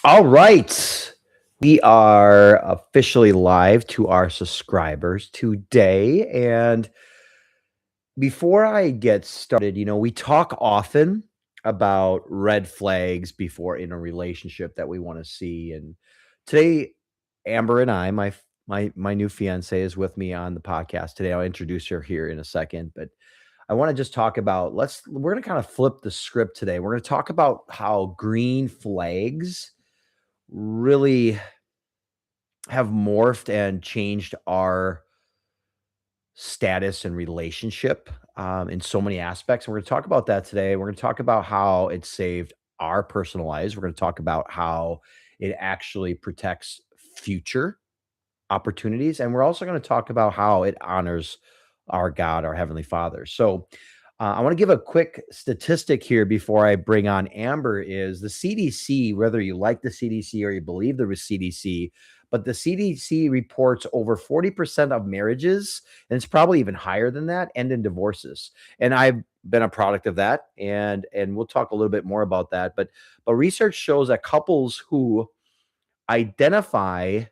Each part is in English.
All right. We are officially live to our subscribers today. And before I get started, we talk often about red flags before in a relationship that we want to see. And today, Amber and I, my new fiance, is with me on the podcast today. I'll introduce her here in a second, but I want to just talk about we're going to kind of flip the script today. We're going to talk about how green flags really have morphed and changed our status and relationship in so many aspects. And we're going to talk about that today. We're going to talk about how it saved our personal lives. We're going to talk about how it actually protects future opportunities. And we're also going to talk about how it honors our God, our Heavenly Father. So I want to give a quick statistic here before I bring on Amber. Is the CDC, whether you like the CDC or you believe there was CDC, but the CDC reports over 40% of marriages, and it's probably even higher than that, end in divorces. And I've been a product of that, and we'll talk a little bit more about that. But research shows that couples who identify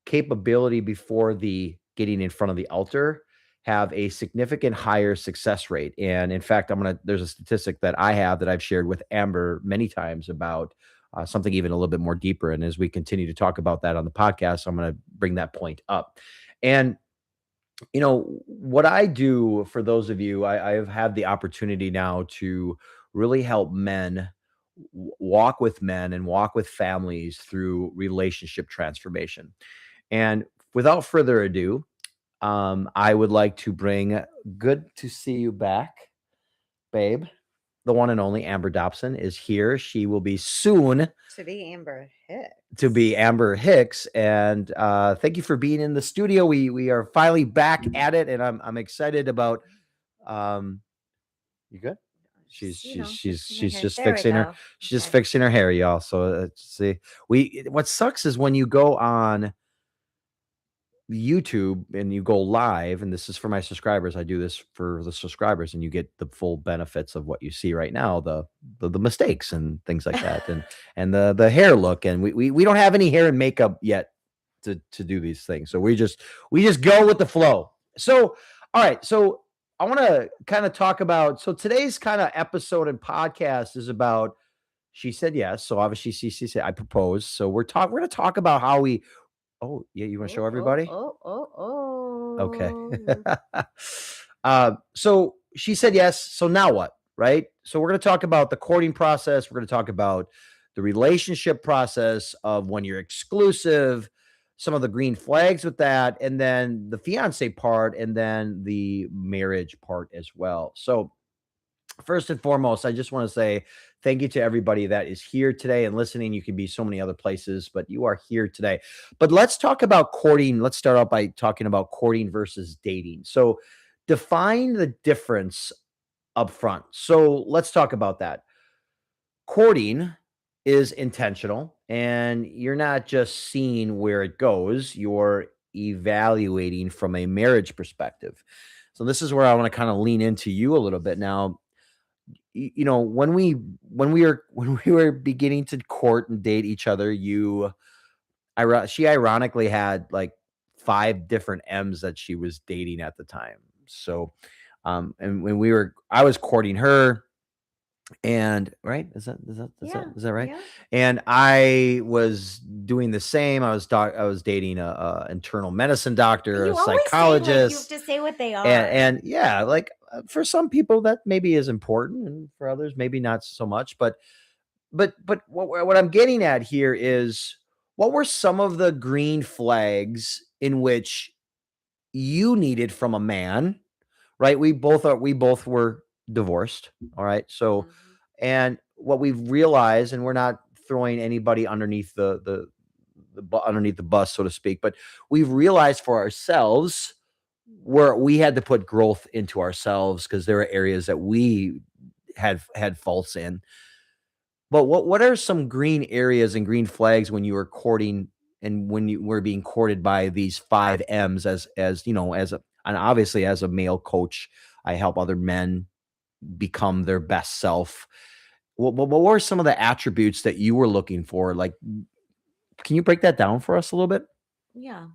capability before the getting in front of the altar have a significant higher success rate. And in fact, there's a statistic that I have that I've shared with Amber many times about something even a little bit more deeper. And as we continue to talk about that on the podcast, I'm going to bring that point up. And, what I do for those of you, I've had the opportunity now to really help men walk with men and walk with families through relationship transformation. And without further ado, I would like to bring good to see you back, babe. The one and only Amber Dobson is here. She will be soon To be Amber Hicks. to be Amber Hicks. And thank you for being in the studio. We are finally back at it, and I'm excited about. You good? She's just fixing her. She's just fixing her hair, y'all. So see, what sucks is when you go on YouTube and you go live, and this is for my subscribers. I do this for the subscribers, and you get the full benefits of what you see right now, the mistakes and things like that, and the hair look. And we don't have any hair and makeup yet to do these things. So we just go with the flow. So all right, so I want to kind of talk about, so today's kind of episode and podcast is about, she said yes. So obviously she said I proposed. So we're going to talk about how we. Oh, yeah, you wanna show everybody? Okay. So she said yes, so now what, right? So we're gonna talk about the courting process, we're gonna talk about the relationship process of when you're exclusive, some of the green flags with that, and then the fiancé part, and then the marriage part as well. So first and foremost, I just want to say thank you to everybody that is here today and listening. You can be so many other places, but you are here today. But let's talk about courting. Let's start out by talking about courting versus dating. So define the difference up front. So let's talk about that. Courting is intentional, and you're not just seeing where it goes, you're evaluating from a marriage perspective. So this is where I want to kind of lean into you a little bit now. When we were beginning to court and date each other, she ironically had like 5 different M's that she was dating at the time. So and when I was courting her, and right, is that right? Yeah. And I was doing the same. I was dating a internal medicine doctor, You a always psychologist. you have to say what they are. And yeah, like for some people that maybe is important, and for others maybe not so much. But what I'm getting at here is, what were some of the green flags in which you needed from a man? Right, we both were divorced. All right, so and what we've realized, and we're not throwing anybody underneath underneath the bus, so to speak, but we've realized for ourselves where we had to put growth into ourselves because there are areas that we had faults in. But what are some green areas and green flags when you were courting and when you were being courted by these 5 M's? And obviously as a male coach, I help other men become their best self. what were some of the attributes that you were looking for? Like, can you break that down for us a little bit? Yeah.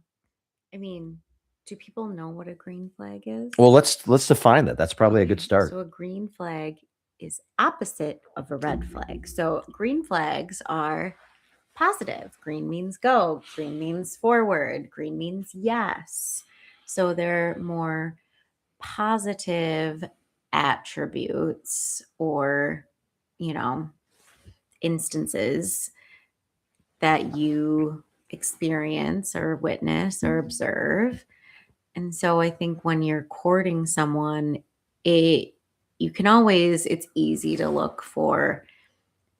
I mean, do people know what a green flag is? Well, let's define that. That's probably a good Okay, start. so a green flag is opposite of a red flag. So green flags are positive. Green means go, green means forward, green means yes. So they're more positive attributes or, you know, instances that you experience or witness or observe. And so I think when you're courting someone, it you can always it's easy to look for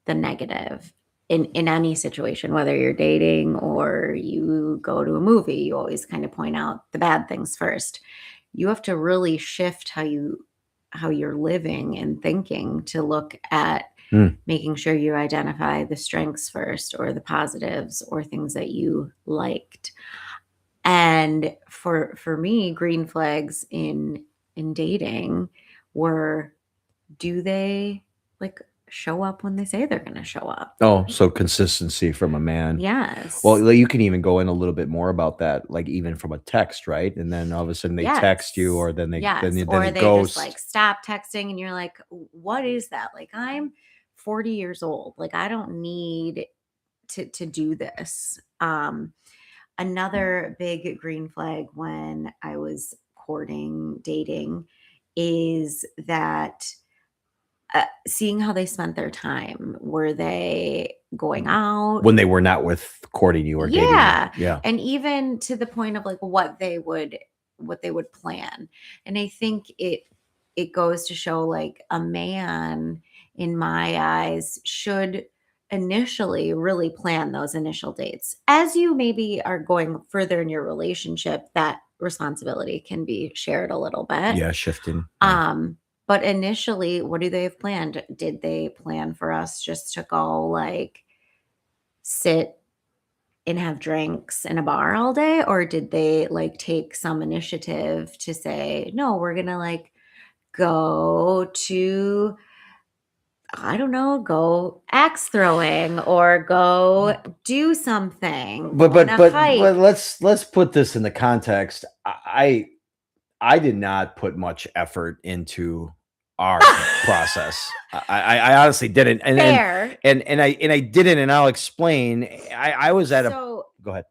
the negative in any situation, whether you're dating or you go to a movie, you always kind of point out the bad things first. You have to really shift how you're living and thinking to look at Mm. making sure you identify the strengths first or the positives or things that you liked. And for me, green flags in dating were, do they like show up when they say they're going to show up? Oh, so consistency from a man. Well, Yes. like, you can even go in a little bit more about that, like even from a text, right? And then all of a sudden they text you, or then Yes. they Or they just like ghost. stop texting and you're like, what is that? Like, I'm 40 years old. Like, I don't need to do this. Another big green flag when I was courting, dating, is that seeing how they spent their time. Were they going out? When they were not with courting you or dating you. Yeah. Yeah. And even to the point of like what they would plan. And I think it goes to show like a man in my eyes should initially really plan those initial dates. As you maybe are going further in your relationship, that responsibility can be shared a little bit. Yeah, shifting. Yeah. But initially, what do they have planned? Did they plan for us just to go like sit and have drinks in a bar all day? Or did they like take some initiative to say, no, we're going to like go to, I don't know, go axe throwing or go do something, go on a hike. But let's put this in the context. I did not put much effort into our process. I honestly didn't. Fair. And I didn't, and I'll explain. I was at a So go ahead.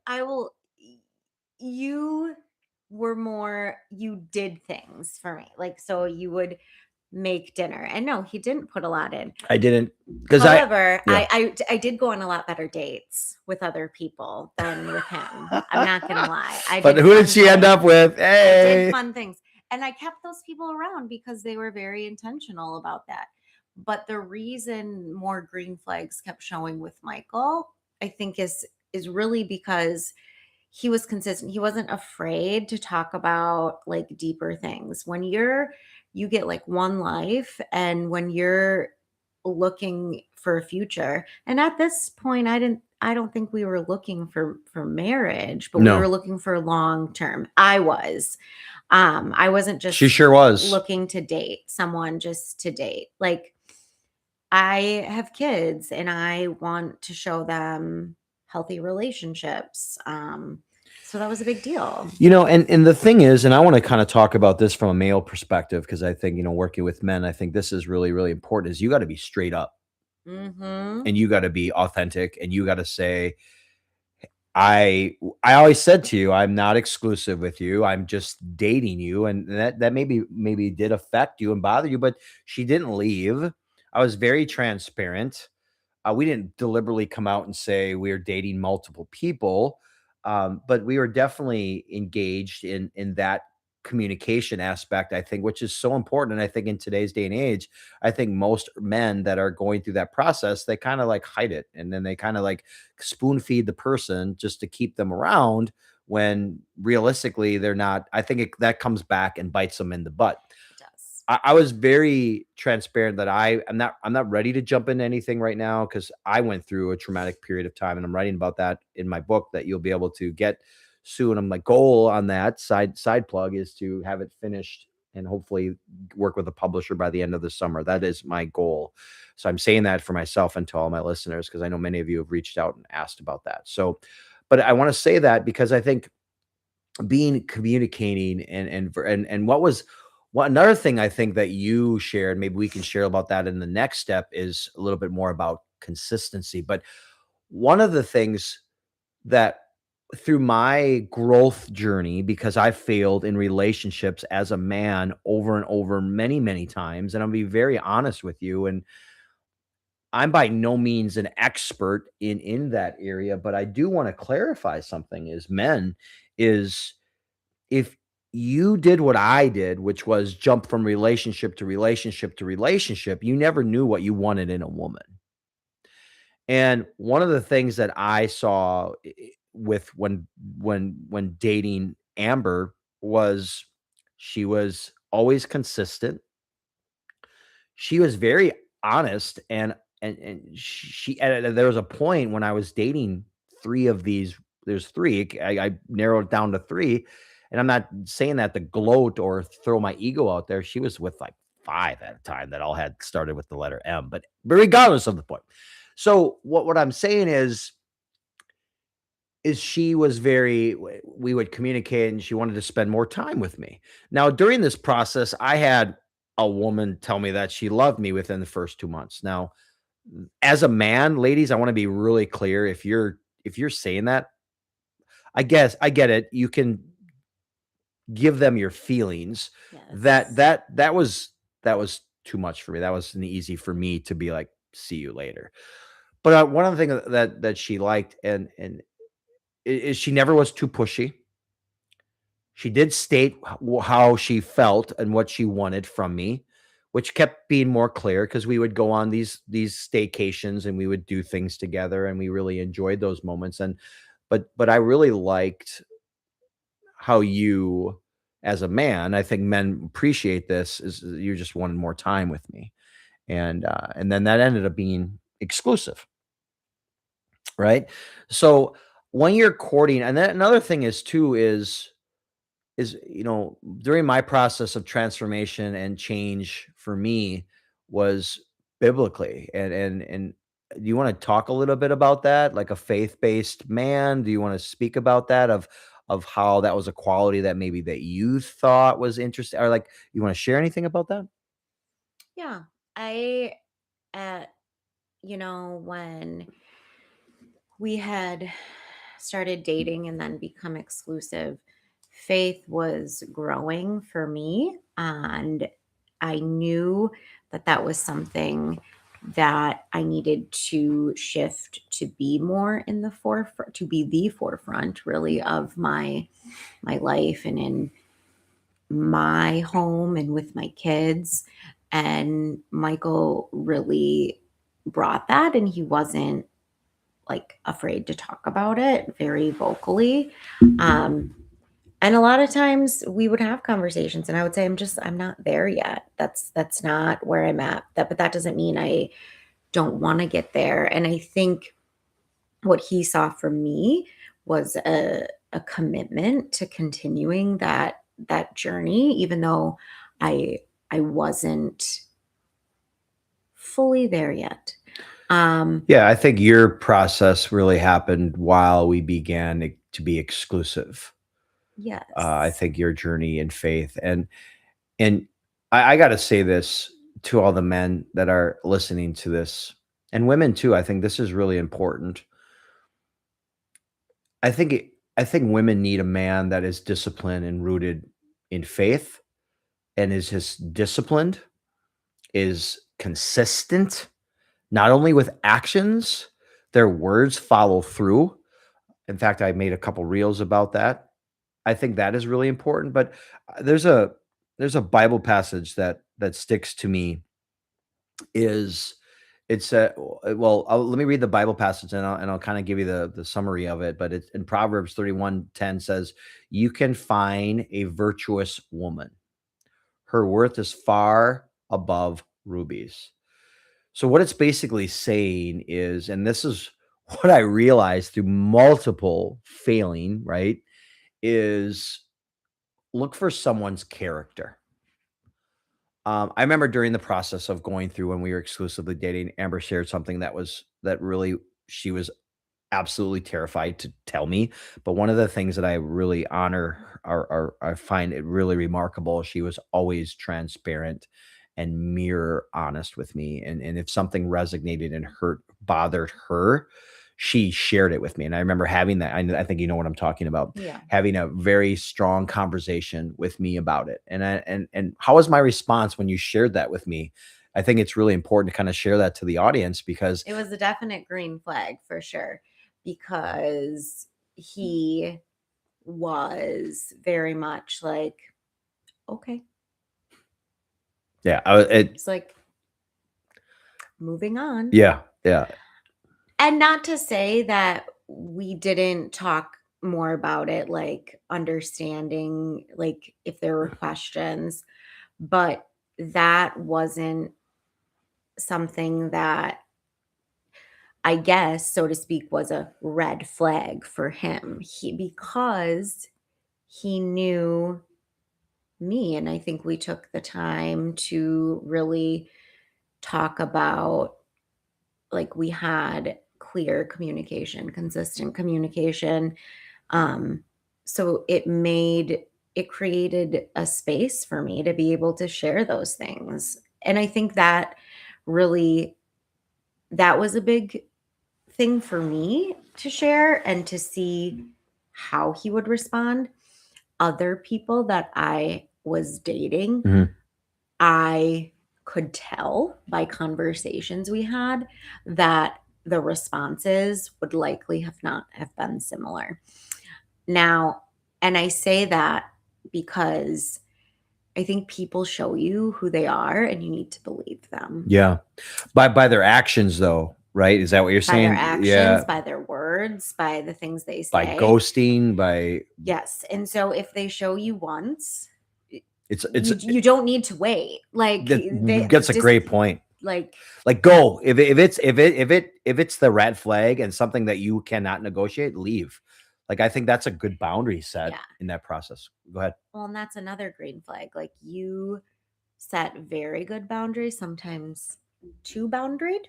you were more, you did things for me. Like, so you would make dinner. And no, he didn't put a lot in. I didn't, because However, yeah. I did go on a lot better dates with other people than with him. I'm not gonna lie. But who did she end up with? I Hey. did fun things. And I kept those people around because they were very intentional about that. But the reason more green flags kept showing with Michael, I think is really because he was consistent. He wasn't afraid to talk about like deeper things. When you get like one life, and when you're looking for a future, and at this point I don't think we were looking for marriage, but No. we were looking for long term. I wasn't just She sure was looking to date someone just to date. Like, I have kids and I want to show them healthy relationships. So that was a big deal. And the thing is, and I want to kind of talk about this from a male perspective, because I think, working with men, I think this is really, really important, is you got to be straight up, and you got to be authentic, and you got to say, I always said to you, I'm not exclusive with you. I'm just dating you. And that maybe did affect you and bother you, but she didn't leave. I was very transparent. We didn't deliberately come out and say we are dating multiple people, but we were definitely engaged in that communication aspect, I think, which is so important. And I think in today's day and age, I think most men that are going through that process, they kind of like hide it, and then they kind of like spoon feed the person just to keep them around, when realistically they're not. I think that comes back and bites them in the butt. I was very transparent that I'm not ready to jump into anything right now, because I went through a traumatic period of time, and I'm writing about that in my book that you'll be able to get soon. And my goal on that side plug is to have it finished and hopefully work with a publisher by the end of the summer. That is my goal. So I'm saying that for myself and to all my listeners, because I know many of you have reached out and asked about that. So, but I want to say that because I think being communicating and what another thing I think that you shared, maybe we can share about that in the next step, is a little bit more about consistency. But one of the things that through my growth journey, because I failed in relationships as a man over and over many, many times, and I'll be very honest with you, and I'm by no means an expert in that area, but I do want to clarify something as men is if you did what I did, which was jump from relationship to relationship to relationship, you never knew what you wanted in a woman. And one of the things that I saw with when dating Amber was she was always consistent. She was very honest and she and there was a point when I was dating 3 of these there's 3, I narrowed it down to 3, and I'm not saying that to gloat or throw my ego out there. She was with, like, 5 at a time that all had started with the letter M, but regardless of the point. So, what I'm saying is she was very we would communicate, and she wanted to spend more time with me. Now, during this process, I had a woman tell me that she loved me within the first 2 months. Now, as a man, ladies, I wanna be really clear. If you're saying that, I guess I get it. You can give them your feelings. That Yes. that that was that was too much for me. That wasn't easy for me to be like, "See you later." But, one of the things that she liked and is she never was too pushy. She did state how she felt and what she wanted from me, which kept being more clear because we would go on these staycations and we would do things together, and we really enjoyed those moments. And but I really liked how you, as a man, I think men appreciate this, is you just wanted more time with me, and then that ended up being exclusive, right? So when you're courting, and then another thing is too is during my process of transformation and change for me was biblically. And do you want to talk a little bit about that, like a faith-based man? Do you want to speak about that, of how that was a quality that maybe that you thought was interesting, or like you want to share anything about that? Yeah. I, uh, when we had started dating and then become exclusive, faith was growing for me. And I knew that that was something that I needed to shift to be more in the forefront, to be the forefront really of my life and in my home and with my kids. And Michael really brought that, and he wasn't like afraid to talk about it very vocally. Um, and a lot of times we would have conversations and I would say, I'm not there yet. That's not where I'm at. But that doesn't mean I don't want to get there. And I think what he saw from me was a commitment to continuing that journey, even though I I wasn't fully there yet. Um, Yeah, I think your process really happened while we began to be exclusive. I yes. think your journey in faith, and I got to say this to all the men that are listening to this, and women too. I think this is really important. I think women need a man that is disciplined and rooted in faith, and is just disciplined, is consistent, not only with actions, their words follow through. In fact, I made a couple reels about that. I think that is really important. But there's a Bible passage that sticks to me. Is it's well, let me read the Bible passage, and I'll kind of give you the summary of it. But it's in Proverbs 31:10 says, "You can find a virtuous woman. Her worth is far above rubies." So what it's basically saying is, and this is what I realized through multiple failing, right? Is look for someone's character. I remember during the process of going through when we were exclusively dating, Amber shared something that really she was absolutely terrified to tell me. But one of the things that I really honor or I find it really remarkable, she was always transparent and mirror honest with me. And if something resonated and bothered her, she shared it with me. And I remember having that. I think you know what I'm talking about. Yeah. Having a very strong conversation with me about it. And how was my response when you shared that with me? I think it's really important to kind of share that to the audience because It was a definite green flag for sure, because he was very much like, okay, yeah, it's like moving on. yeah, yeah. And not to say that we didn't talk more about it, like understanding, like if there were questions, but that wasn't something that, I guess, so to speak, was a red flag for him. Because he knew me, and I think we took the time to really talk about, like, we had clear communication, consistent communication. Um, so it created a space for me to be able to share those things. And I think that really, that was a big thing for me to share and to see how he would respond. Other people that I was dating, Mhm. I could tell by conversations we had that the responses would likely have been similar. Now, and I say that because I think people show you who they are and you need to believe them Yeah. By their actions though, right? Is that what you're by their saying? actions, Yeah. by their words, by the things they By say. ghosting, by Yes. And so if they show you once, it's you don't need to wait. Like they that's a just great point. like Like go. If it's the red flag and something that you cannot negotiate, leave. Like I think that's a good boundary set yeah. in that process. Go ahead. Well, and that's another green flag. Like you set very good boundaries, sometimes too boundaried.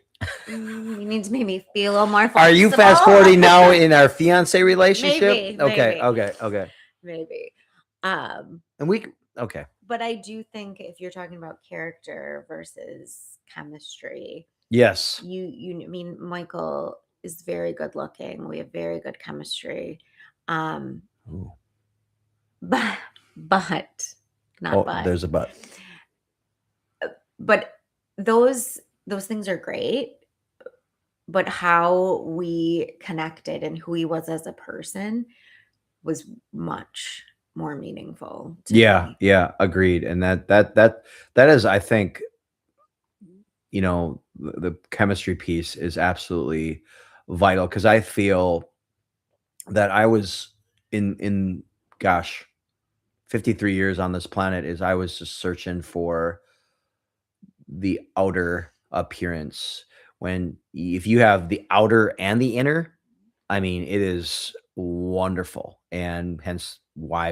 You need to make me feel a little more Are you flexible. fast forwarding now in our fiance relationship? Maybe, Okay, maybe, okay, okay. maybe. Um, And we okay. but I do think if you're talking about character versus chemistry, Yes. I mean, Michael is very good looking. We have very good chemistry. Um, Ooh. but but not Oh, but. there's a but. But those things are great, but how we connected and who he was as a person was much more meaningful to Yeah, me. yeah, agreed. And that is, I think, the chemistry piece is absolutely vital because I feel that I was in gosh, 53 years on this planet is I was just searching for the outer appearance. When if you have the outer and the inner, I mean, it is wonderful, and hence why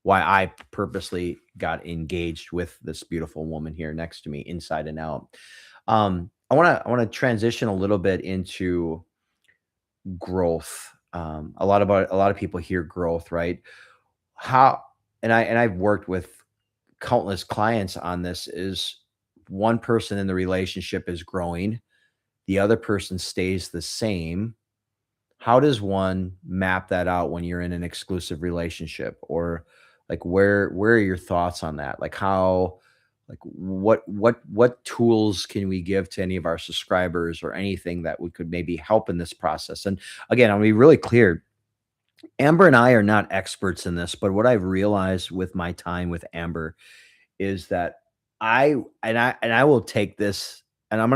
I purposely got engaged with this beautiful woman here next to me, inside and out. I want to transition a little bit into growth. A lot of people hear growth, right? How I've worked with countless clients on this. Is one person in the relationship is growing, the other person stays the same. How does one map that out when you're in an exclusive relationship? Or like where are your thoughts on that? Like how like what tools can we give to any of our subscribers or anything that we could maybe help in this process? And again, I'll be really clear. Amber and I are not experts in this, but what I've realized with my time with Amber is that I will take this, and I'm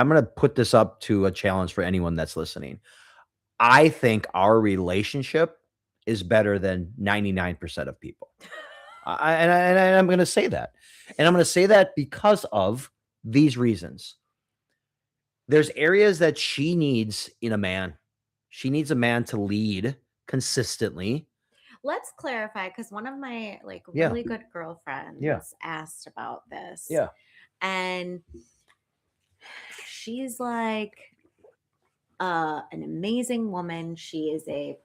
gonna put this up to a challenge for anyone that's listening. I think our relationship is better than 99% of people. I'm going to say that. And I'm going to say that because of these reasons. There's areas that she needs in a man. She needs a man to lead consistently. let's clarify, because one of my like Yeah. really good Yeah. girlfriends asked about this, Yeah. and she's like an amazing woman. She is a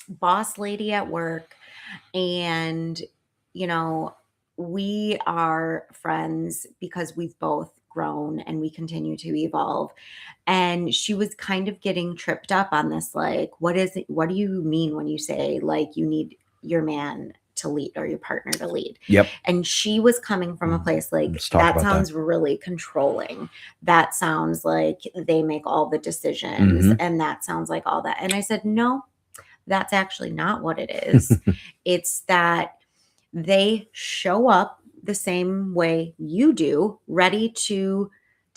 boss lady at work, and you know, we are friends because we've both grown and we continue to evolve. And she was kind of getting tripped up on this, like, what is it, what do you mean when you say like you need your man to lead or your partner to lead? Yep. And she was coming from a place like, Let's talk that about that. sounds really controlling, that sounds like they make all the decisions, and that sounds like all that. And I said, no, that's actually not what it is. It's that they show up the same way you do, ready to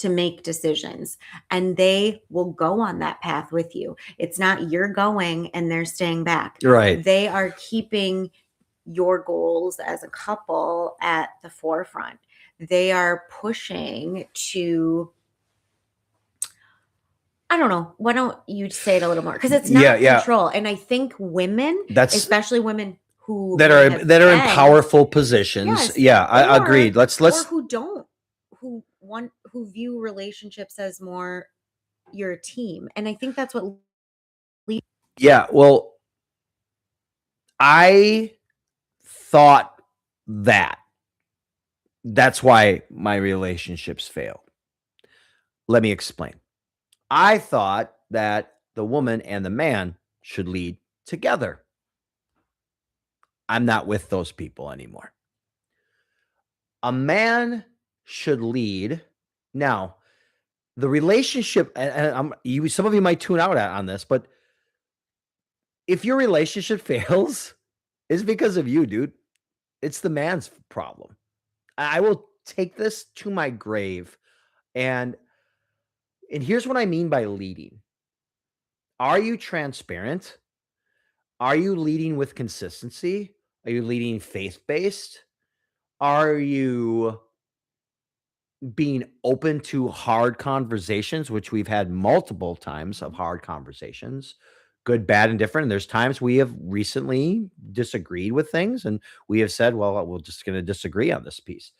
make decisions, and they will go on that path with you. It's not you're going and they're staying back. Right. They are keeping your goals as a couple at the forefront. They are pushing to, I don't know. Why don't you say it a little more? Because it's not control. And I think women, especially women who that are in powerful positions. Yes, yeah, I agreed. Let's or who don't, who view relationships as more your team. And I think that's what Yeah, well, I thought that's why my relationships failed. Let me explain. I thought that the woman and the man should lead together. I'm not with those people anymore. A man should lead. Now, the relationship, and some of you might tune out on this, but if your relationship fails, it's because of you, dude. It's the man's problem. I will take this to my grave. And here's what I mean by leading. Are you transparent? Are you leading with consistency? Are you leading faith-based? Are you being open to hard conversations, which we've had multiple times of hard conversations, good, bad, and different. And there's times we have recently disagreed with things and we have said, well, we're just going to disagree on this piece.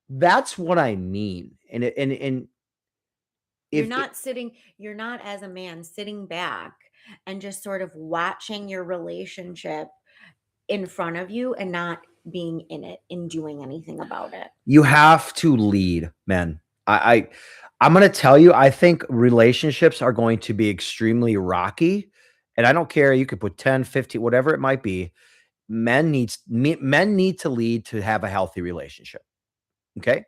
That's what I mean. And you're not as a man sitting back and just sort of watching your relationship in front of you and not being in it and doing anything about it. You have to lead, men. I'm going to tell you, I think relationships are going to be extremely rocky. And I don't care. You could put 10, 50, whatever it might be. Men need to lead to have a healthy relationship. Okay.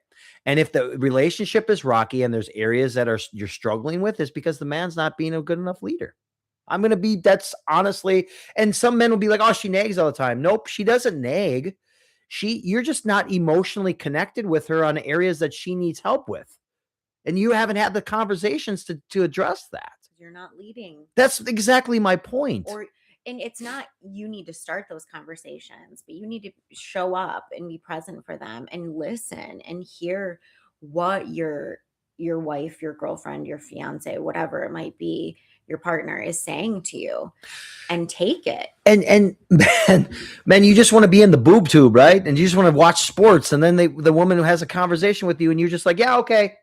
And if the relationship is rocky and there's areas that you're struggling with, it's because the man's not being a good enough leader. That's honestly, and some men will be like, oh, she nags all the time. Nope, she doesn't nag. You're just not emotionally connected with her on areas that she needs help with. And you haven't had the conversations to address that. You're not leading. That's exactly my point. And it's not, you need to start those conversations, but you need to show up and be present for them and listen and hear what your wife, your girlfriend, your fiance, whatever it might be, your partner is saying to you, and take it. And man, you just want to be in the boob tube, right? And you just want to watch sports. And then the woman who has a conversation with you and you're just like, yeah, okay.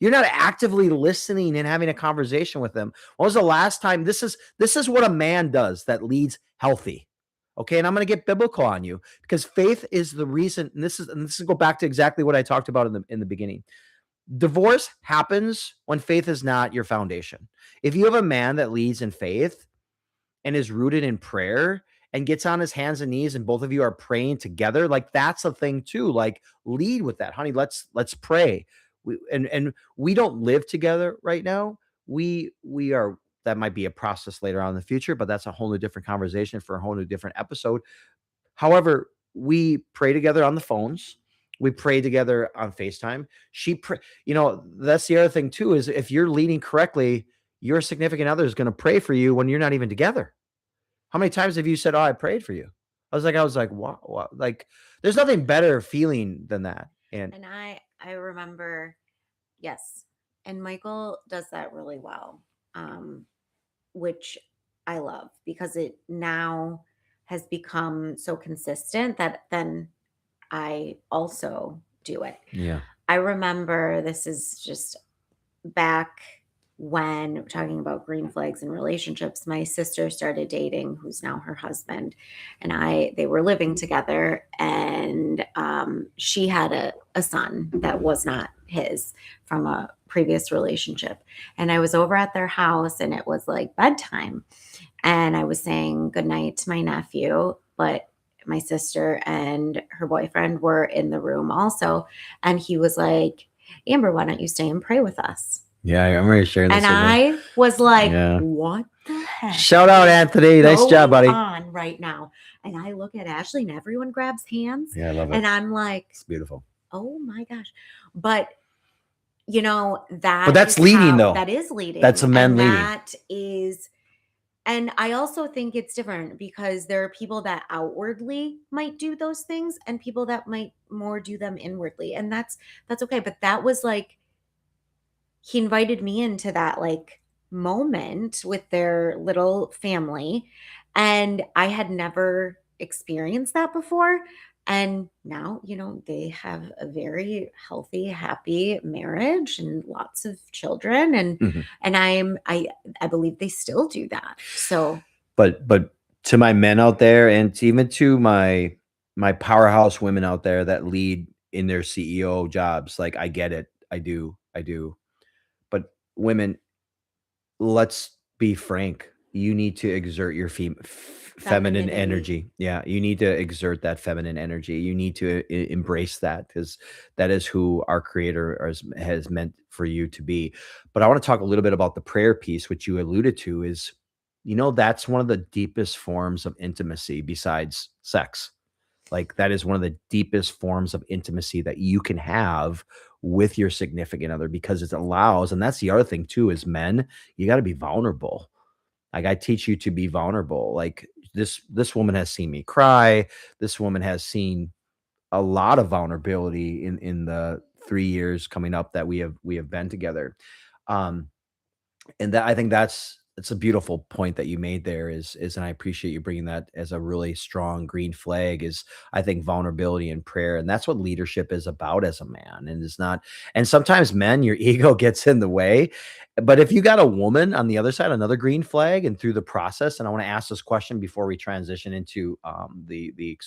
You're not actively listening and having a conversation with them. When was the last time? This is what a man does that leads healthy. Okay. And I'm going to get biblical on you because faith is the reason. And this is go back to exactly what I talked about in the beginning. Divorce happens when faith is not your foundation. If you have a man that leads in faith and is rooted in prayer and gets on his hands and knees and both of you are praying together, like that's a thing too. Like lead with that, honey. Let's pray. We don't live together right now. We are, that might be a process later on in the future, but that's a whole new different conversation for a whole new different episode. However, we pray together on the phones. We pray together on FaceTime. That's the other thing too, is if you're leading correctly, your significant other is going to pray for you when you're not even together. How many times have you said, oh, I prayed for you? I was like, wow. Like there's nothing better feeling than that. And I remember, yes. And Michael does that really well, which I love because it now has become so consistent that then I also do it. Yeah. I remember this is just back when we're talking about green flags in relationships. My sister started dating who's now her husband, and they were living together, and she had a son that was not his from a previous relationship. And I was over at their house, and it was like bedtime, and I was saying goodnight to my nephew, but my sister and her boyfriend were in the room also. And he was like, Amber, why don't you stay and pray with us? Yeah, I remember sharing this And with me. I was like, Yeah. what the heck? Shout out, Anthony. Nice job, buddy. On right now. And I look at Ashley and everyone grabs hands. Yeah, I love it. And I'm like, it's beautiful. Oh my gosh. But But that's leading though. That is leading. That's a man leading. That is. And I also think it's different because there are people that outwardly might do those things and people that might more do them inwardly. And that's okay. But that was like, he invited me into that like moment with their little family. And I had never experienced that before. And now, they have a very healthy, happy marriage and lots of children. And and I believe they still do that. So but to my men out there, and even to my powerhouse women out there that lead in their CEO jobs, like I get it. I do. But women, let's be frank. You need to exert your feminine energy. Yeah, you need to exert that feminine energy. You need to embrace that because that is who our Creator has meant for you to be. But I want to talk a little bit about the prayer piece, which you alluded to. Is that's one of the deepest forms of intimacy besides sex. Like that is one of the deepest forms of intimacy that you can have with your significant other because it allows, and that's the other thing too, is men, you got to be vulnerable. Like I teach you to be vulnerable. Like this woman has seen me cry. This woman has seen a lot of vulnerability in the 3 years coming up that we have been together. And that I think it's a beautiful point that you made there is, and I appreciate you bringing that as a really strong green flag is I think vulnerability and prayer. And that's what leadership is about as a man. And it's not, and sometimes men, your ego gets in the way, but if you got a woman on the other side, another green flag and through the process, and I want to ask this question before we transition into the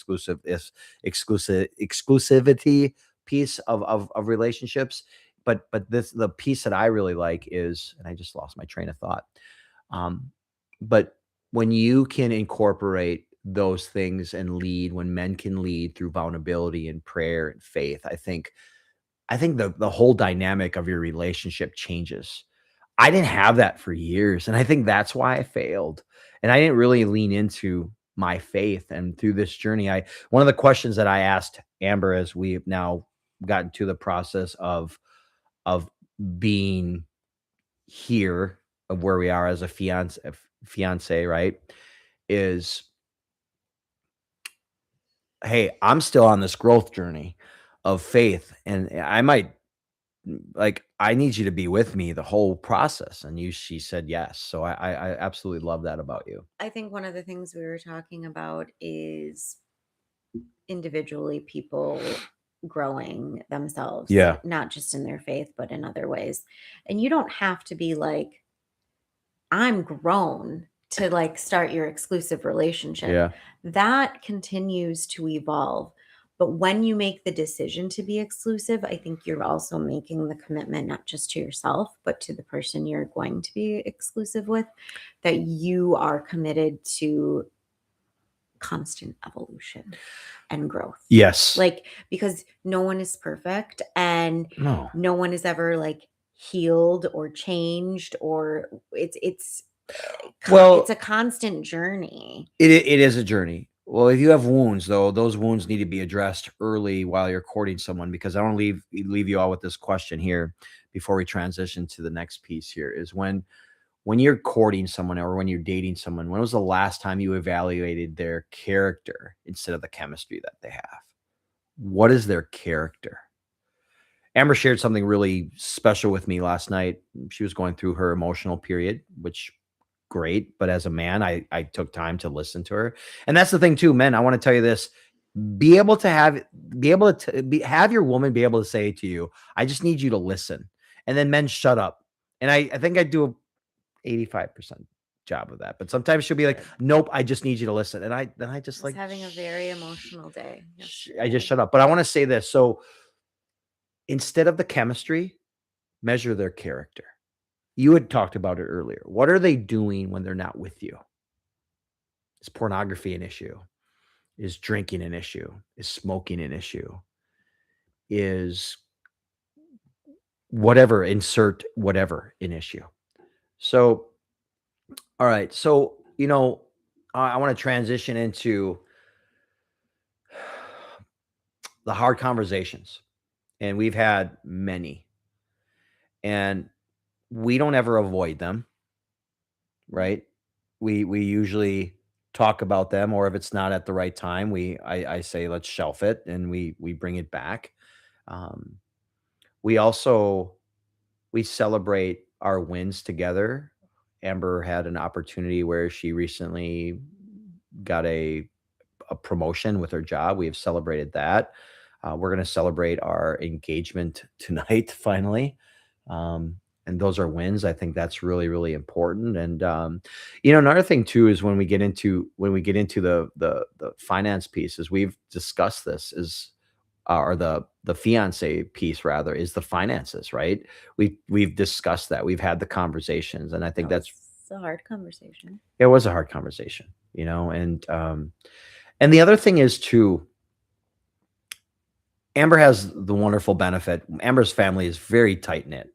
exclusivity piece of relationships. But the piece that I really like is, and I just lost my train of thought. But when you can incorporate those things and lead, when men can lead through vulnerability and prayer and faith, I think the whole dynamic of your relationship changes. I didn't have that for years, and I think that's why I failed. And I didn't really lean into my faith. And through this journey, one of the questions that I asked Amber as we've now gotten to the process of being here of where we are as a fiance, right? Is, hey, I'm still on this growth journey of faith, and I might I need you to be with me the whole process. And she said yes. So I absolutely love that about you. I think one of the things we were talking about is individually people growing themselves, not just in their faith, but in other ways. And you don't have to be like, I'm grown to like start your exclusive relationship. Yeah. That continues to evolve. But when you make the decision to be exclusive, I think you're also making the commitment, not just to yourself, but to the person you're going to be exclusive with, that you are committed to constant evolution and growth. Yes. Like, because no one is perfect and no one is ever like healed or changed, or it's a constant journey. It is a journey. Well, if you have wounds, though, those wounds need to be addressed early while you're courting someone, because I want to leave you all with this question here before we transition to the next piece here is when you're courting someone or when you're dating someone, when was the last time you evaluated their character instead of the chemistry that they have? What is their character? Amber shared something really special with me last night. She was going through her emotional period, which great, but as a man, I took time to listen to her. And that's the thing too, men, I want to tell you this, be able to have be able to be, have your woman be able to say to you, I just need you to listen. And then men shut up. And I think I do a 85% job of that. But sometimes she'll be like, Good. nope, I just need you to listen. And I I just was like having a very emotional day I just yesterday. shut up. But I want to say this. So instead of the chemistry, measure their character. You had talked about it earlier. What are they doing when they're not with you? Is pornography an issue? Is drinking an issue? Is smoking an issue? Is whatever, insert whatever an issue? So, all right. So, I want to transition into the hard conversations, and we've had many, and we don't ever avoid them, right? We usually talk about them, or if it's not at the right time, I say let's shelf it, and we bring it back. Um, we also we celebrate our wins together. Amber had an opportunity where she recently got a promotion with her job. We have celebrated that. We're going to celebrate our engagement tonight, finally. Um, and those are wins. I think that's really, really important. And another thing too is when we get into the finance piece, as we've discussed this, is or the fiance piece rather, is the finances, right? We've discussed that. We've had the conversations, and I think That was that's a hard conversation. it was a hard conversation, and the other thing is too, Amber has the wonderful benefit. Amber's family is very tight knit.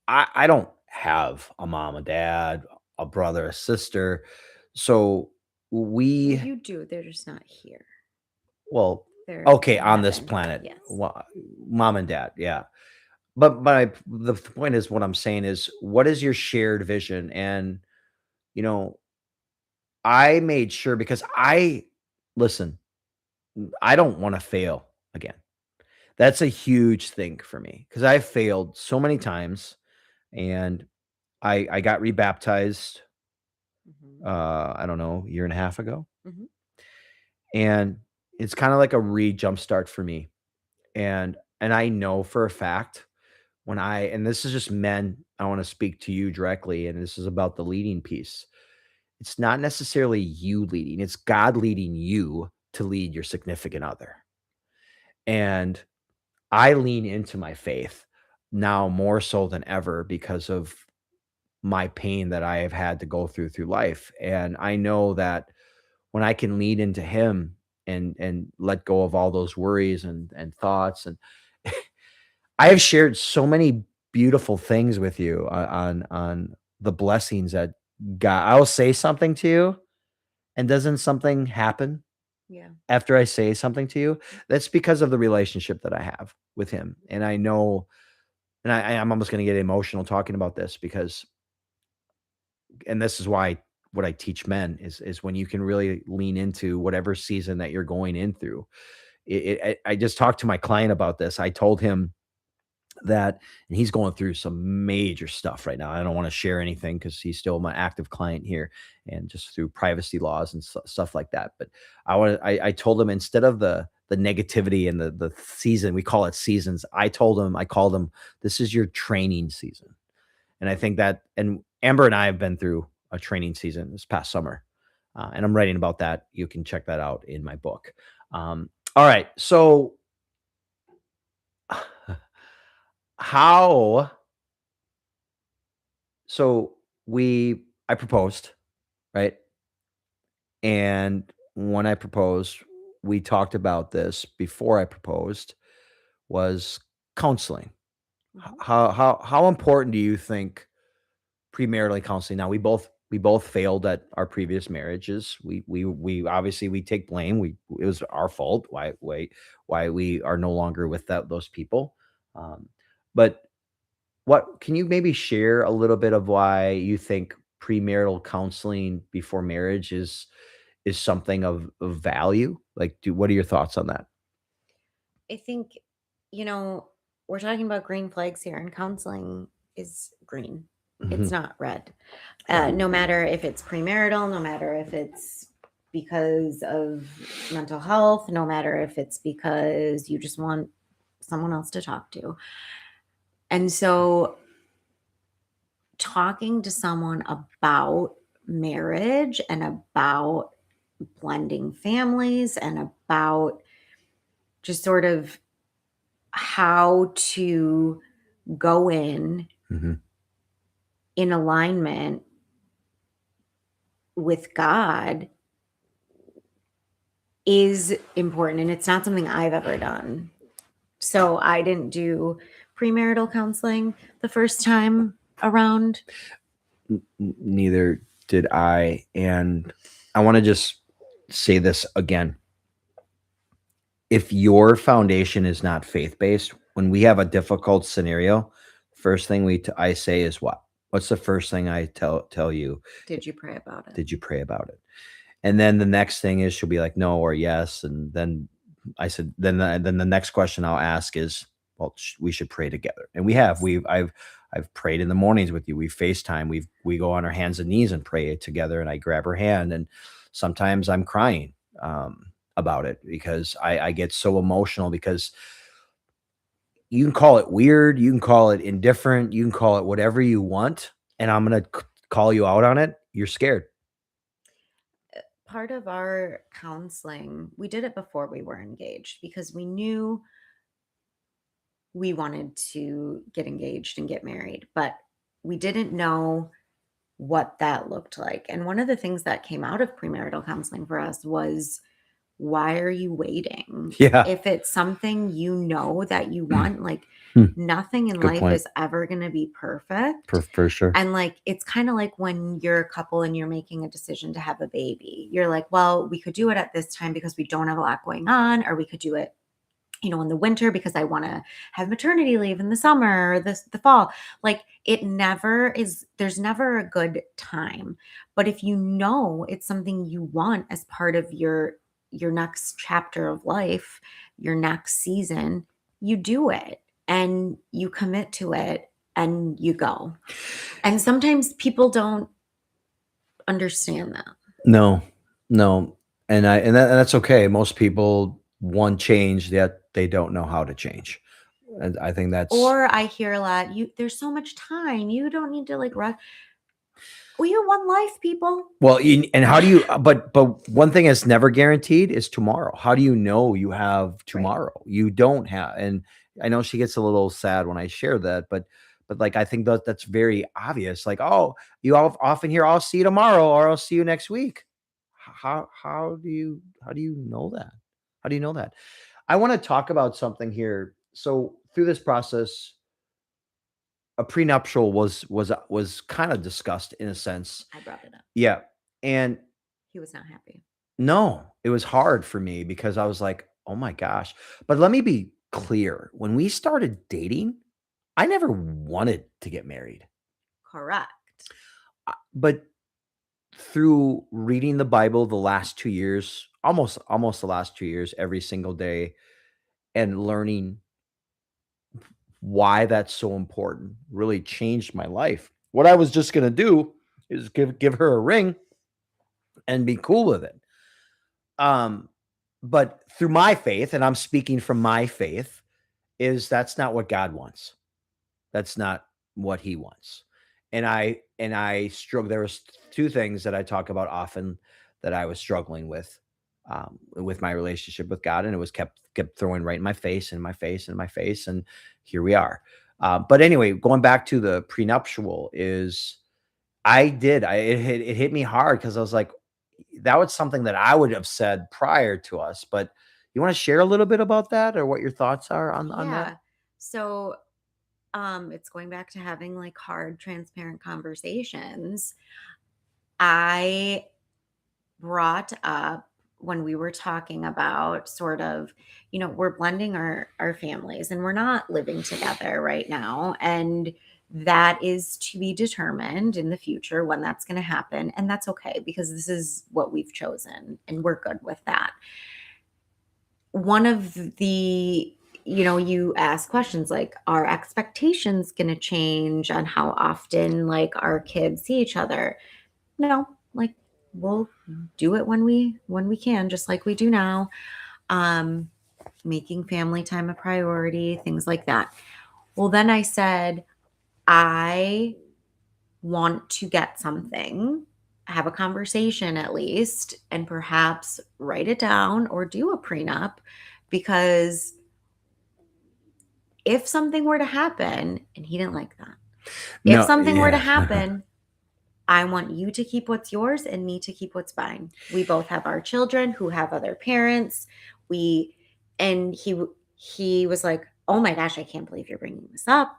I don't have a mom, a dad, a brother, a sister. So Well, we you do. They're just not here. well, They're okay, in on this heaven. planet, Yes. mom and dad, yeah. But the point is, what I'm saying is, what is your shared vision? And you know, I made sure, because I listen, I don't want to fail again. That's a huge thing for me because I failed so many times, and I got rebaptized, Hmm. I don't know, a year and a half ago, Hmm. and it's kinda like a jump start for me, and I know for a fact and this is just men, I wanna speak to you directly, and this is about the leading piece. It's not necessarily you leading, it's God leading you to lead your significant other, and I lean into my faith now more so than ever because of my pain that I have had to go through life, and I know that when I can lean into him and let go of all those worries and thoughts, and I have shared so many beautiful things with you on the blessings that God. I will say something to you, and doesn't something happen Yeah. after I say something to you? That's because of the relationship that I have with him, and I know, and I'm almost going to get emotional talking about this because, and this is why what I teach men is when you can really lean into whatever season that you're going in through. I just talked to my client about this. I told him that, and he's going through some major stuff right now. I don't want to share anything because he's still my active client here, and just through privacy laws and stuff like that. But I told him, instead of the negativity and the season, we call it seasons. I called him, this is your training season. And I think that, and Amber and I have been through a training season this past summer, and I'm writing about that. You can check that out in my book. All right, so how? So I proposed, right? And when I proposed, we talked about this before I proposed, was counseling. Hmm. How important do you think premarital counseling? Now we both failed at our previous marriages. We obviously we take blame. It was our fault. Why we are no longer with those people. Um, but what can you maybe share a little bit of why you think premarital counseling before marriage is something of value? Like, what are your thoughts on that? I think, you know, we're talking about green flags here, and counseling is green. It's Mhm. not red. Yeah. No matter if it's premarital, no matter if it's because of mental health, no matter if it's because you just want someone else to talk to. And so talking to someone about marriage and about blending families and about just sort of how to go Mhm. in alignment with God is important. And it's not something I've ever done. So I didn't do premarital counseling the first time around. Neither did I. And I want to just say this again. If your foundation is not faith-based, when we have a difficult scenario, first thing I say is what? What's the first thing I tell you? Did you pray about it? Did you pray about it? And then the next thing is she'll be like, no or yes. And then I said, then the next question I'll ask is, well, we should pray together. And I've prayed in the mornings with you. We FaceTime. We go on our hands and knees and pray together. And I grab her hand. And sometimes I'm crying about it because I get so emotional because you can call it weird, you can call it indifferent, you can call it whatever you want, and I'm gonna call you out on it. You're scared. Part of our counseling, we did it before we were engaged because we knew we wanted to get engaged and get married, but we didn't know what that looked like. And one of the things that came out of premarital counseling for us was, why are you waiting? Yeah. If it's something you know that you want, like Hmm, nothing in good life point. is ever going to be perfect. For sure. And like, it's kind of like when you're a couple and you're making a decision to have a baby, you're like, well, we could do it at this time because we don't have a lot going on, or we could do it, in the winter because I want to have maternity leave in the summer or the fall. Like it never is, there's never a good time. But if you know it's something you want as part of your next chapter of life, your next season, you do it and you commit to it and you go. And sometimes people don't understand that. No, no, and that's okay. Most people want change, yet they don't know how to change, and I think that's Or I hear a lot, there's so much time. You don't need to like rush. We have one life, people. well. And how do you? But one thing that's never guaranteed is tomorrow. How do you know you have Right. tomorrow? You don't have. And I know she gets a little sad when I share that, but like I think that's very obvious. Like, oh, you all often hear, "I'll see you tomorrow," or "I'll see you next week." How do you know that? How do you know that? I want to talk about something here. So through this process, a prenuptial was kind of discussed in a sense. I brought it up. Yeah. And He was not happy. no, it was hard for me because I was like, "Oh my gosh." But let me be clear. When we started dating, I never wanted to get married. Correct. But through reading the Bible the last 2 years, almost the last 2 years every single day and learning why that's so important really changed my life. What I was just going to do is give her a ring and be cool with it. Um but through my faith, and I'm speaking from my faith, is that's not what God wants. That's not what he wants. And I struggle. There was two things that I talk about often that I was struggling with my relationship with God, and it was kept throwing right in my face, and my face, and my face, and here we are. But anyway, going back to the prenuptial is it hit me hard because I was like, that was something that I would have said prior to us. But you want to share a little bit about that or what your thoughts are on that? Yeah. So it's going back to having like hard, transparent conversations. I brought up when we were talking about sort of, we're blending our families and we're not living together right now. And that is to be determined in the future when that's going to happen. And that's okay because this is what we've chosen and we're good with that. One of the you ask questions like, are expectations going to change on how often like our kids see each other? No, like we'll do it when we can, just like we do now. Um, Making family time a priority, things like that. Well, then I said, I want to get something, have a conversation at least, and perhaps write it down or do a prenup, because if something were to happen, and he didn't like that. If No, something were to yeah. happen, I want you to keep what's yours and me to keep what's mine. We both have our children who have other parents. We and he was like, "Oh my gosh, I can't believe you're bringing this up."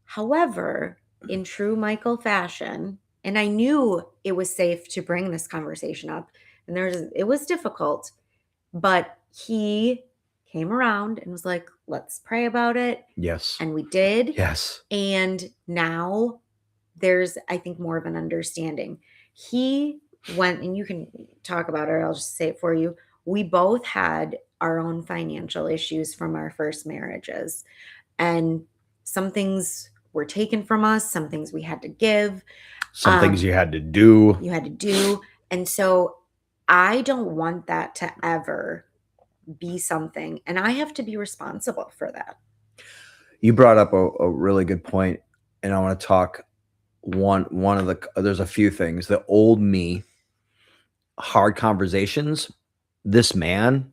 However, in true Michael fashion, and I knew it was safe to bring this conversation up, and it was difficult, but he came around and was like, "Let's pray about it." Yes. And we did. Yes. And now there's, I think, more of an understanding. He went, and you can talk about it, or I'll just say it for you. We both had our own financial issues from our first marriages. And some things were taken from us, some things we had to give. Some things you had to do. And so I don't want that to ever be something. And I have to be responsible for that. You brought up a really good point, and I want to talk one of the there's a few things. The old me, hard conversations, this man,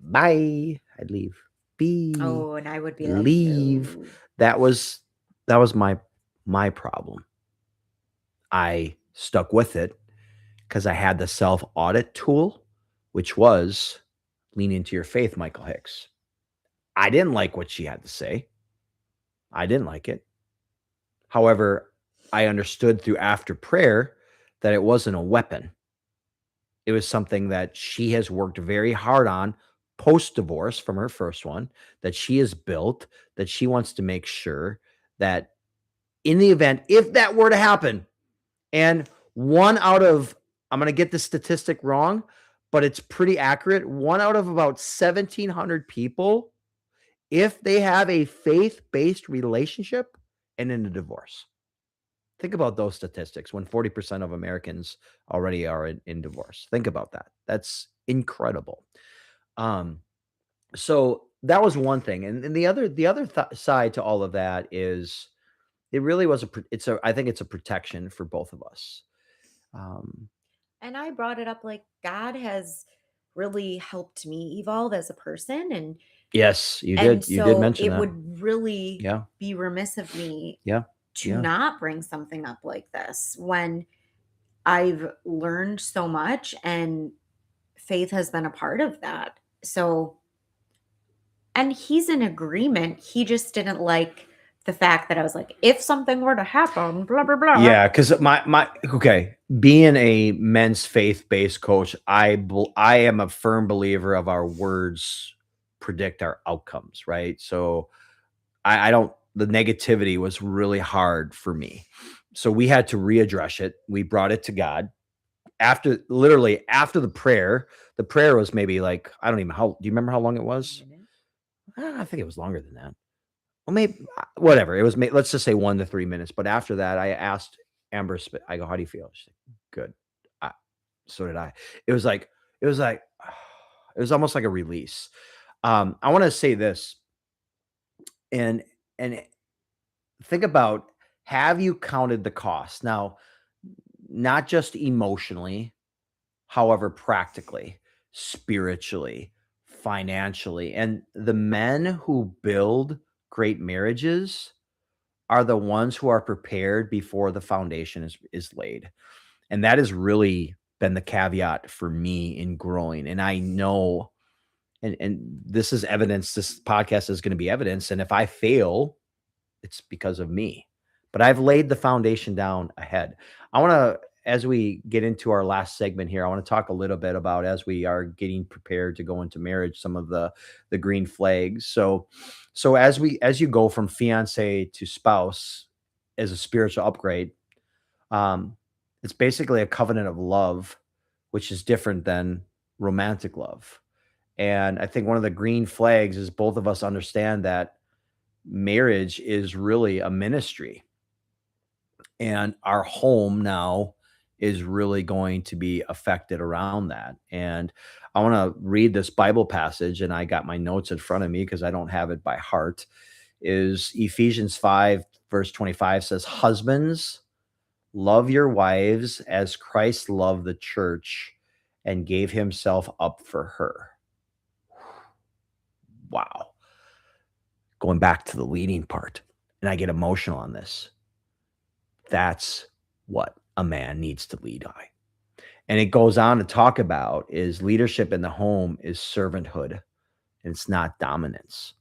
bye, I'd leave. Be Oh, and I would be leave. like, That was my problem. I stuck with it because I had the self-audit tool, which was lean into your faith, Michael Hicks. I didn't like what she had to say. I didn't like it. However, I understood through after prayer that it wasn't a weapon. It was something that she has worked very hard on post-divorce from her first one, that she has built, that she wants to make sure that in the event, if that were to happen, and one out of, I'm going to get the statistic wrong, but it's pretty accurate. One out of about 1,700 people, if they have a faith-based relationship and in a divorce. Think about those statistics when 40% of Americans already are in divorce. Think about that. That's incredible. So that was one thing. And the other side to all of that is it really was I think it's a protection for both of us. and I brought it up like God has really helped me evolve as a person. Yes, you And did. You did so mention it that. would really Yeah. be remiss of me Yeah. to Yeah. not bring something up like this when I've learned so much, and faith has been a part of that. So, and he's in agreement. He just didn't like the fact that I was like, if something were to happen, blah, blah, blah. Yeah, because okay, being a men's faith-based coach, I am a firm believer of our words predict our outcomes, right? So I don't the negativity was really hard for me. So we had to readdress it. We brought it to God. Literally after the prayer was maybe like, I don't even do you remember how long it was? I think it was longer than that. Well, maybe whatever. It was let's just say 1 to 3 minutes. But after that, I asked Amber, I go, "How do you feel?" She's like, "Good." So did I. It was like it was like it was almost like a release. I want to say this, and think about, have you counted the cost? Now, not just emotionally, however, practically, spiritually, financially. And the men who build great marriages are the ones who are prepared before the foundation is laid. And that has really been the caveat for me in growing. And I know, and this is evidence, this podcast is going to be evidence. And if I fail, it's because of me. But I've laid the foundation down ahead. I want to, as we get into our last segment here, I want to talk a little bit about, as we are getting prepared to go into marriage, some of the green flags. So as you go from fiance to spouse as a spiritual upgrade, it's basically a covenant of love, which is different than romantic love. And I think one of the green flags is both of us understand that marriage is really a ministry, and our home now is really going to be affected around that. And I want to read this Bible passage, and I got my notes in front of me because I don't have it by heart. Is Ephesians 5 verse 25 says, "Husbands, love your wives as Christ loved the church and gave himself up for her." Wow. Going back to the leading part, and I get emotional on this. That's what a man needs to lead by. And it goes on to talk about is leadership in the home is servanthood, and it's not dominance.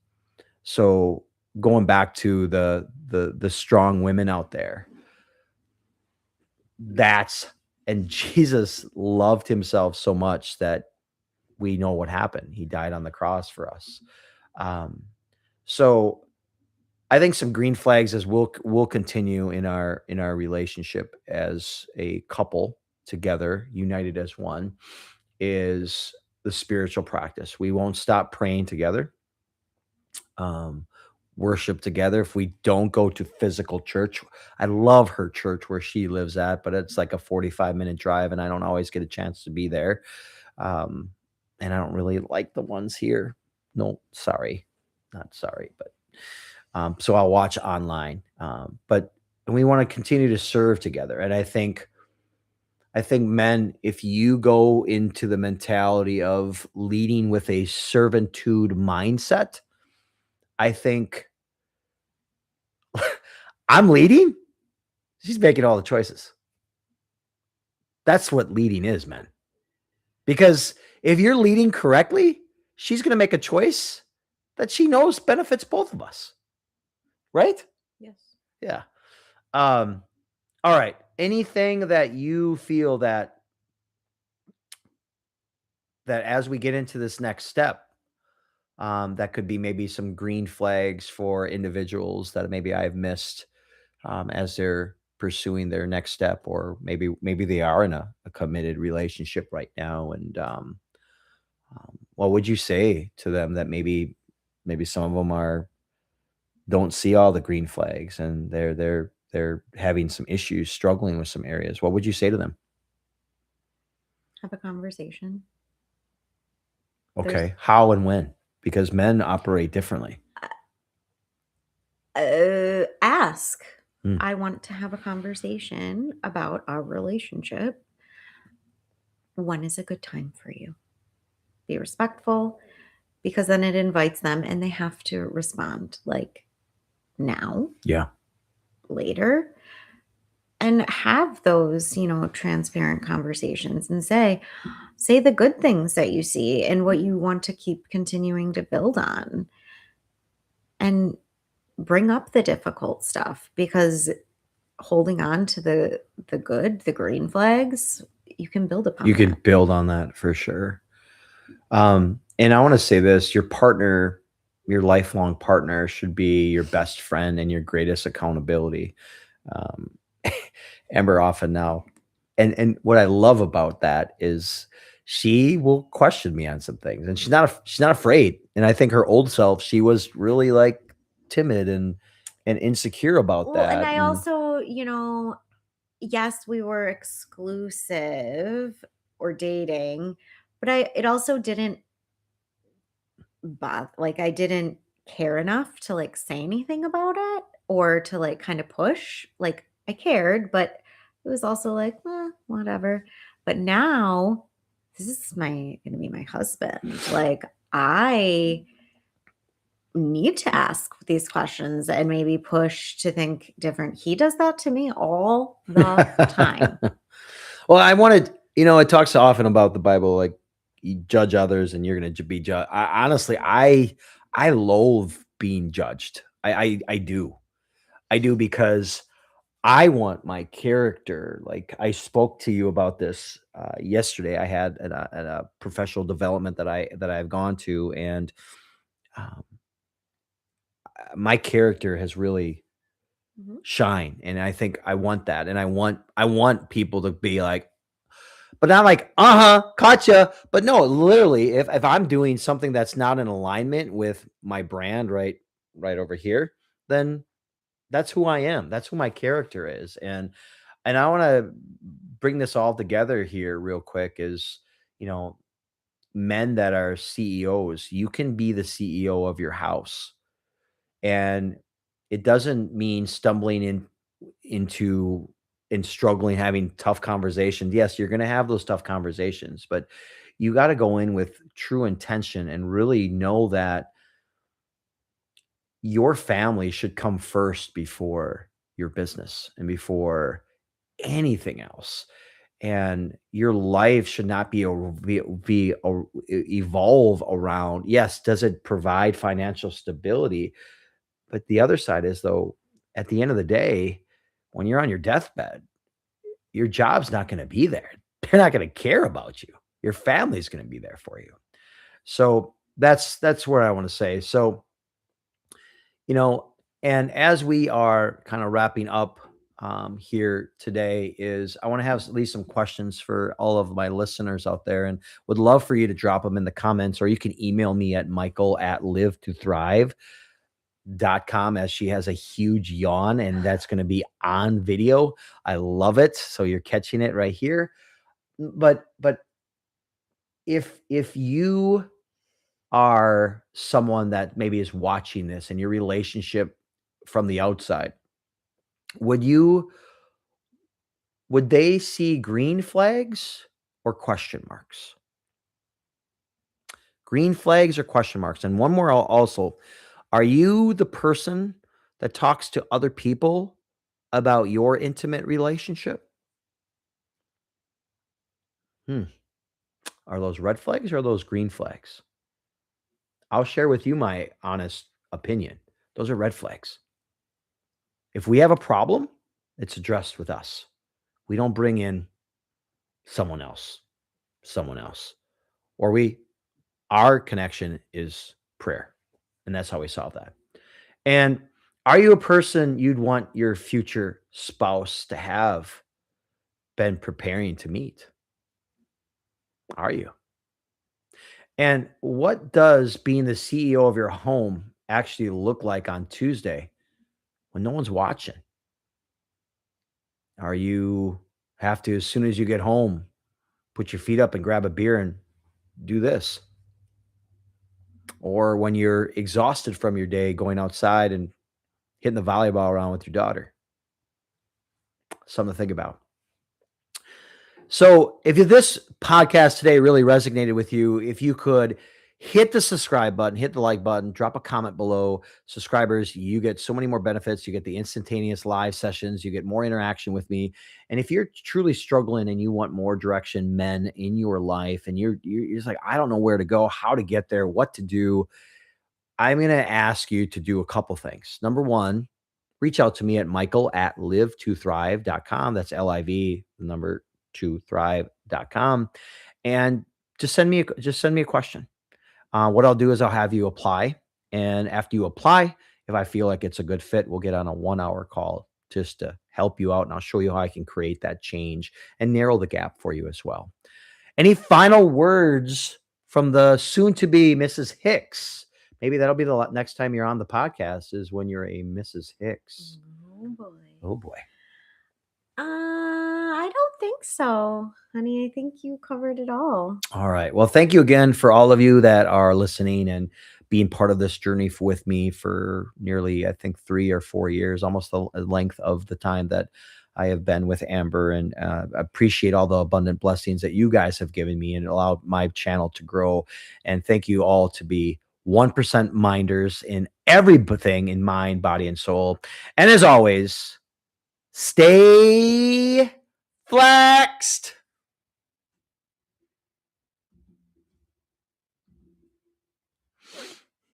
So going back to the strong women out there, that's and Jesus loved himself so much that we know what happened. He died on the cross for us. Um, so I think some green flags as we'll continue in our relationship as a couple together, united as one, is the spiritual practice. We won't stop praying together, um, worship together. If we don't go to physical church, I love her church where she lives at, but it's like a 45-minute drive, and I don't always get a chance to be there. Um, and I don't really like the ones here. No, sorry, not sorry, but so I'll watch online. But we want to continue to serve together. And I think men, if you go into the mentality of leading with a servitude mindset, I think I'm leading. She's making all the choices. That's what leading is, man. Because if you're leading correctly, she's going to make a choice that she knows benefits both of us. Right? Yes. Yeah. Um, all right. Anything that you feel that as we get into this next step, that could be maybe some green flags for individuals that maybe I've missed as they're pursuing their next step, or maybe they are in a committed relationship right now. And what would you say to them that maybe some of them don't see all the green flags, and they're having some issues, struggling with some areas? What would you say to them? Have a conversation. Okay, how and when? Because men operate differently. Ask. Hmm. I want to have a conversation about our relationship. When is a good time for you? Be respectful, because then it invites them and they have to respond like now, Yeah. later, and have those, transparent conversations and say the good things that you see and what you want to keep continuing to build on, and bring up the difficult stuff, because holding on to the good, the green flags, you can build upon You can that. build on that for sure. And I want to say this, your partner, your lifelong partner should be your best friend and your greatest accountability. Um, Amber often now, and what I love about that is she will question me on some things, and she's not afraid. And I think her old self, she was really like timid and insecure about Well, and that. I And also, yes, we were exclusive or dating, but it also didn't bother, like, I didn't care enough to like say anything about it or to like kind of push. Like, I cared, but it was also like, whatever. But now this is gonna be my husband. Like, I need to ask these questions and maybe push to think different. He does that to me all the time. well, I wanted, it talks often about the Bible, like you judge others and you're going to be judged. Honestly, I loathe being judged. I do. I do, because I want my character. Like I spoke to you about this yesterday. I had a professional development that I've gone to, and um, my character has really Mhm. shine, and I think I want that, and I want people to be like, but not like, caught ya. But no, literally, if I'm doing something that's not in alignment with my brand right over here, then that's who I am. That's who my character is. And I want to bring this all together here real quick is, you know, men that are CEOs, you can be the CEO of your house. And it doesn't mean stumbling into and struggling, having tough conversations. Yes, you're going to have those tough conversations, but you got to go in with true intention and really know that your family should come first before your business and before anything else. And your life should not evolve around, yes, does it provide financial stability? But the other side is, though, at the end of the day, when you're on your deathbed, your job's not going to be there. They're not going to care about you. Your family's going to be there for you. So that's what I want to say. So, you know, and as we are kind of wrapping up here today, is I want to have at least some questions for all of my listeners out there, and would love for you to drop them in the comments, or you can email me at michael@live2thrive.com, as she has a huge yawn and that's going to be on video. I love it. So you're catching it right here. But if you are someone that maybe is watching this and your relationship from the outside, would they see green flags or question marks? Green flags or question marks? And one more also, are you the person that talks to other people about your intimate relationship? Are those red flags or are those green flags? I'll share with you my honest opinion. Those are red flags. If we have a problem, it's addressed with us. We don't bring in someone else, or our connection is prayer. And that's how we solve that. And are you a person you'd want your future spouse to have been preparing to meet? Are you? And what does being the CEO of your home actually look like on Tuesday when no one's watching? Are you have to, as soon as you get home, put your feet up and grab a beer and do this? Or when you're exhausted from your day, going outside and hitting the volleyball around with your daughter? Something to think about. So if this podcast today really resonated with you, if you could hit the subscribe button, hit the like button, drop a comment below. Subscribers, you get so many more benefits. You get the instantaneous live sessions. You get more interaction with me. And if you're truly struggling and you want more direction, men, in your life, and you're just like, I don't know where to go, how to get there, what to do, I'm going to ask you to do a couple things. Number one, reach out to me at michael@live2thrive.com. That's LIV, the number 2thrive.com. And just send me a question. What I'll do is I'll have you apply. And after you apply, if I feel like it's a good fit, we'll get on a 1-hour call just to help you out. And I'll show you how I can create that change and narrow the gap for you as well. Any final words from the soon to be Mrs. Hicks? Maybe that'll be the next time you're on the podcast, is when you're a Mrs. Hicks. Oh boy. Oh boy. I don't think so, honey. I think you covered it all. All right. Well, thank you again for all of you that are listening and being part of this journey with me for nearly, I think, 3 or 4 years, almost the length of the time that I have been with Amber, and appreciate all the abundant blessings that you guys have given me and allowed my channel to grow. And thank you all to be 1% minders in everything, in mind, body, and soul. And as always, stay flat.